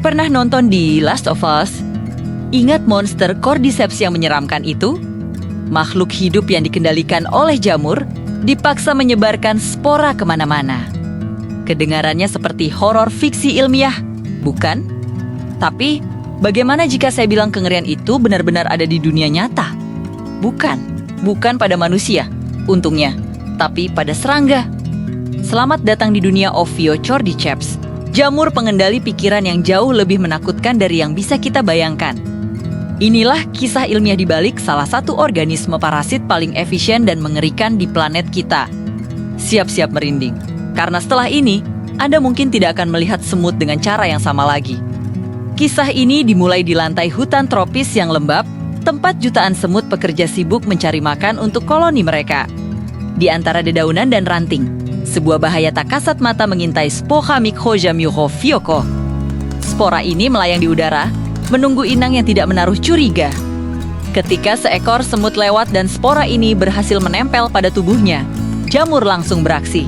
Pernah nonton di Last of Us? Ingat monster Cordyceps yang menyeramkan itu? Makhluk hidup yang dikendalikan oleh jamur dipaksa menyebarkan spora kemana-mana. Kedengarannya seperti horor fiksi ilmiah, bukan? Tapi, bagaimana jika saya bilang kengerian itu benar-benar ada di dunia nyata? Bukan pada manusia, untungnya, tapi pada serangga. Selamat datang di dunia Ophiocordyceps, jamur pengendali pikiran yang jauh lebih menakutkan dari yang bisa kita bayangkan. Inilah kisah ilmiah di balik salah satu organisme parasit paling efisien dan mengerikan di planet kita. Siap-siap merinding, karena setelah ini, Anda mungkin tidak akan melihat semut dengan cara yang sama lagi. Kisah ini dimulai di lantai hutan tropis yang lembab, tempat jutaan semut pekerja sibuk mencari makan untuk koloni mereka. Di antara dedaunan dan ranting, sebuah bahaya tak kasat mata mengintai Spoha myxojamyuhofioko. Spora ini melayang di udara, menunggu inang yang tidak menaruh curiga. Ketika seekor semut lewat dan spora ini berhasil menempel pada tubuhnya, jamur langsung beraksi.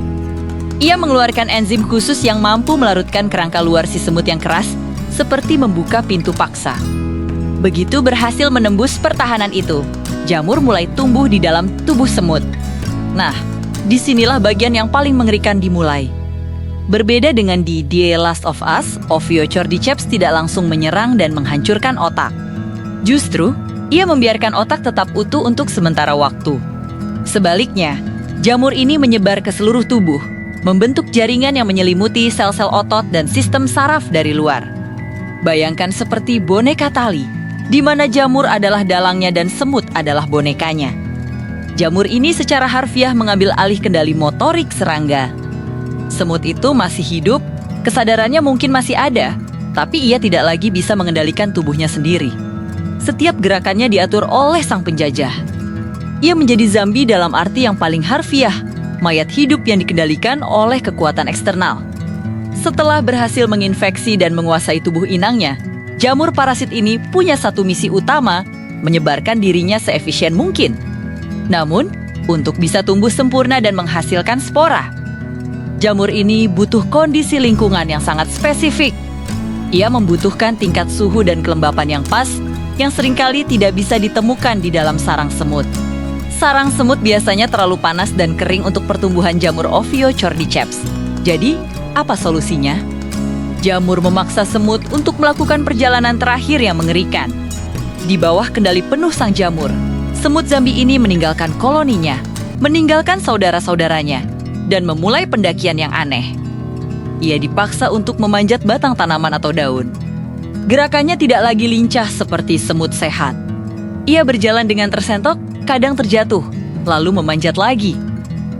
Ia mengeluarkan enzim khusus yang mampu melarutkan kerangka luar si semut yang keras, seperti membuka pintu paksa. Begitu berhasil menembus pertahanan itu, jamur mulai tumbuh di dalam tubuh semut. Nah, disinilah bagian yang paling mengerikan dimulai. Berbeda dengan di The Last of Us, Ophiocordyceps tidak langsung menyerang dan menghancurkan otak. Justru, ia membiarkan otak tetap utuh untuk sementara waktu. Sebaliknya, jamur ini menyebar ke seluruh tubuh, membentuk jaringan yang menyelimuti sel-sel otot dan sistem saraf dari luar. Bayangkan seperti boneka tali, di mana jamur adalah dalangnya dan semut adalah bonekanya. Jamur ini secara harfiah mengambil alih kendali motorik serangga. Semut itu masih hidup, kesadarannya mungkin masih ada, tapi ia tidak lagi bisa mengendalikan tubuhnya sendiri. Setiap gerakannya diatur oleh sang penjajah. Ia menjadi zombie dalam arti yang paling harfiah, mayat hidup yang dikendalikan oleh kekuatan eksternal. Setelah berhasil menginfeksi dan menguasai tubuh inangnya, jamur parasit ini punya satu misi utama, menyebarkan dirinya seefisien mungkin. Namun, untuk bisa tumbuh sempurna dan menghasilkan spora, jamur ini butuh kondisi lingkungan yang sangat spesifik. Ia membutuhkan tingkat suhu dan kelembapan yang pas, yang seringkali tidak bisa ditemukan di dalam sarang semut. Sarang semut biasanya terlalu panas dan kering untuk pertumbuhan jamur Ophiocordyceps. Jadi, apa solusinya? Jamur memaksa semut untuk melakukan perjalanan terakhir yang mengerikan. Di bawah kendali penuh sang jamur, semut zombie ini meninggalkan koloninya, meninggalkan saudara-saudaranya, dan memulai pendakian yang aneh. Ia dipaksa untuk memanjat batang tanaman atau daun. Gerakannya tidak lagi lincah seperti semut sehat. Ia berjalan dengan tersentok, kadang terjatuh, lalu memanjat lagi.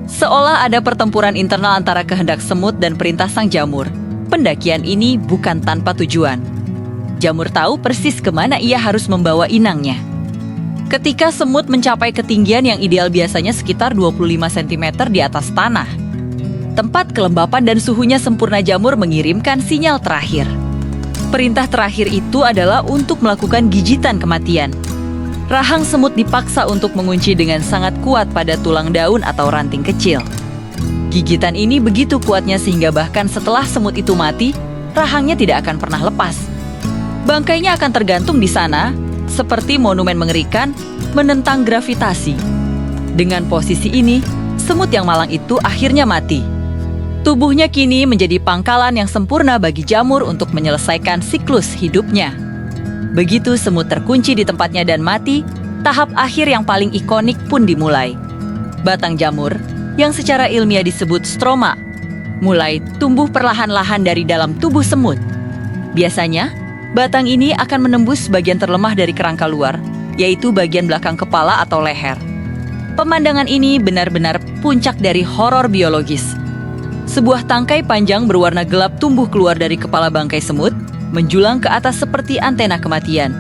Seolah ada pertempuran internal antara kehendak semut dan perintah sang jamur. Pendakian ini bukan tanpa tujuan. Jamur tahu persis kemana ia harus membawa inangnya. Ketika semut mencapai ketinggian yang ideal biasanya sekitar 25 cm di atas tanah, tempat kelembapan dan suhunya sempurna jamur mengirimkan sinyal terakhir. Perintah terakhir itu adalah untuk melakukan gigitan kematian. Rahang semut dipaksa untuk mengunci dengan sangat kuat pada tulang daun atau ranting kecil. Gigitan ini begitu kuatnya sehingga bahkan setelah semut itu mati, rahangnya tidak akan pernah lepas. Bangkainya akan tergantung di sana, seperti monumen mengerikan, menentang gravitasi. Dengan posisi ini, semut yang malang itu akhirnya mati. Tubuhnya kini menjadi pangkalan yang sempurna bagi jamur untuk menyelesaikan siklus hidupnya. Begitu semut terkunci di tempatnya dan mati, tahap akhir yang paling ikonik pun dimulai. Batang jamur, yang secara ilmiah disebut stroma, mulai tumbuh perlahan-lahan dari dalam tubuh semut. Biasanya, batang ini akan menembus bagian terlemah dari kerangka luar, yaitu bagian belakang kepala atau leher. Pemandangan ini benar-benar puncak dari horor biologis. Sebuah tangkai panjang berwarna gelap tumbuh keluar dari kepala bangkai semut, menjulang ke atas seperti antena kematian.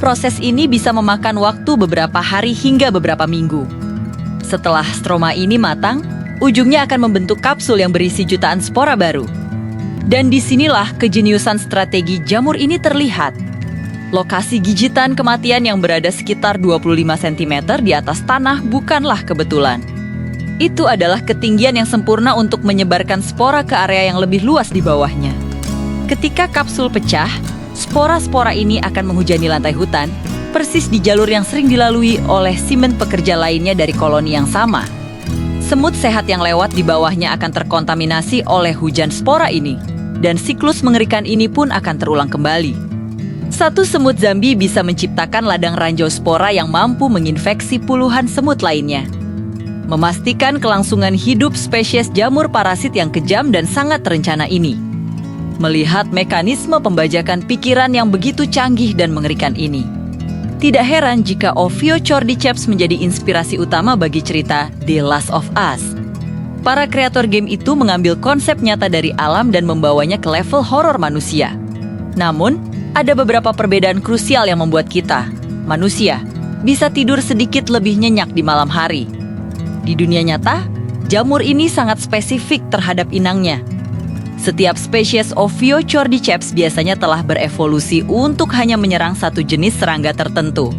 Proses ini bisa memakan waktu beberapa hari hingga beberapa minggu. Setelah stroma ini matang, ujungnya akan membentuk kapsul yang berisi jutaan spora baru. Dan disinilah kejeniusan strategi jamur ini terlihat. Lokasi gigitan kematian yang berada sekitar 25 cm di atas tanah bukanlah kebetulan. Itu adalah ketinggian yang sempurna untuk menyebarkan spora ke area yang lebih luas di bawahnya. Ketika kapsul pecah, spora-spora ini akan menghujani lantai hutan, persis di jalur yang sering dilalui oleh simen pekerja lainnya dari koloni yang sama. Semut sehat yang lewat di bawahnya akan terkontaminasi oleh hujan spora ini, dan siklus mengerikan ini pun akan terulang kembali. Satu semut zombie bisa menciptakan ladang ranjau spora yang mampu menginfeksi puluhan semut lainnya. Memastikan kelangsungan hidup spesies jamur parasit yang kejam dan sangat terencana ini. Melihat mekanisme pembajakan pikiran yang begitu canggih dan mengerikan ini, tidak heran jika Ophiocordyceps menjadi inspirasi utama bagi cerita The Last of Us. Para kreator game itu mengambil konsep nyata dari alam dan membawanya ke level horor manusia. Namun, ada beberapa perbedaan krusial yang membuat kita, manusia, bisa tidur sedikit lebih nyenyak di malam hari. Di dunia nyata, jamur ini sangat spesifik terhadap inangnya. Setiap spesies Ophiocordyceps biasanya telah berevolusi untuk hanya menyerang satu jenis serangga tertentu.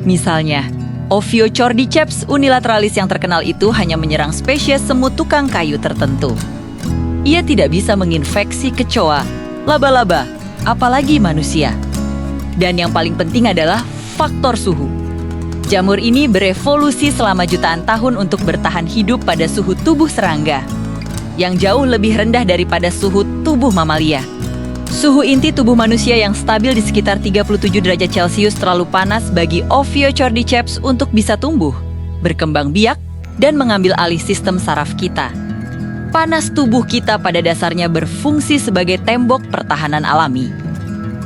Misalnya, Ophiocordyceps unilateralis yang terkenal itu hanya menyerang spesies semut tukang kayu tertentu. Ia tidak bisa menginfeksi kecoa, laba-laba, apalagi manusia. Dan yang paling penting adalah faktor suhu. Jamur ini berevolusi selama jutaan tahun untuk bertahan hidup pada suhu tubuh serangga, yang jauh lebih rendah daripada suhu tubuh mamalia. Suhu inti tubuh manusia yang stabil di sekitar 37 derajat Celcius terlalu panas bagi Ophiocordyceps untuk bisa tumbuh, berkembang biak, dan mengambil alih sistem saraf kita. Panas tubuh kita pada dasarnya berfungsi sebagai tembok pertahanan alami.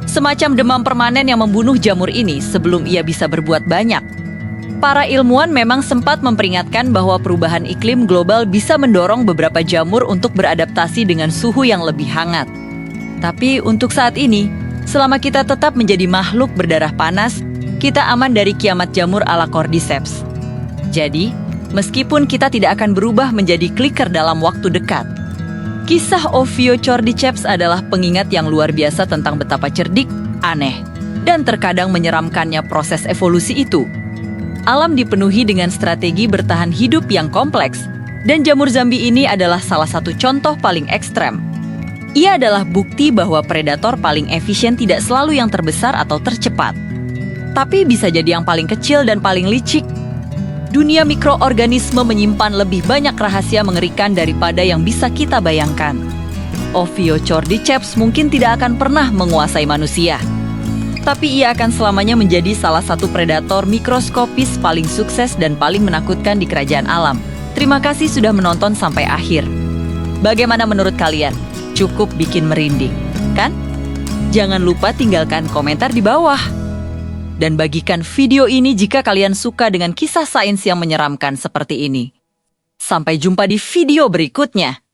Semacam demam permanen yang membunuh jamur ini sebelum ia bisa berbuat banyak. Para ilmuwan memang sempat memperingatkan bahwa perubahan iklim global bisa mendorong beberapa jamur untuk beradaptasi dengan suhu yang lebih hangat. Tapi untuk saat ini, selama kita tetap menjadi makhluk berdarah panas, kita aman dari kiamat jamur ala Cordyceps. Jadi, meskipun kita tidak akan berubah menjadi clicker dalam waktu dekat, kisah Ophiocordyceps adalah pengingat yang luar biasa tentang betapa cerdik, aneh, dan terkadang menyeramkannya proses evolusi itu. Alam dipenuhi dengan strategi bertahan hidup yang kompleks, dan jamur zombie ini adalah salah satu contoh paling ekstrem. Ia adalah bukti bahwa predator paling efisien tidak selalu yang terbesar atau tercepat, tapi bisa jadi yang paling kecil dan paling licik. Dunia mikroorganisme menyimpan lebih banyak rahasia mengerikan daripada yang bisa kita bayangkan. Ophiocordyceps mungkin tidak akan pernah menguasai manusia, tapi ia akan selamanya menjadi salah satu predator mikroskopis paling sukses dan paling menakutkan di kerajaan alam. Terima kasih sudah menonton sampai akhir. Bagaimana menurut kalian? Cukup bikin merinding, kan? Jangan lupa tinggalkan komentar di bawah. Dan bagikan video ini jika kalian suka dengan kisah sains yang menyeramkan seperti ini. Sampai jumpa di video berikutnya.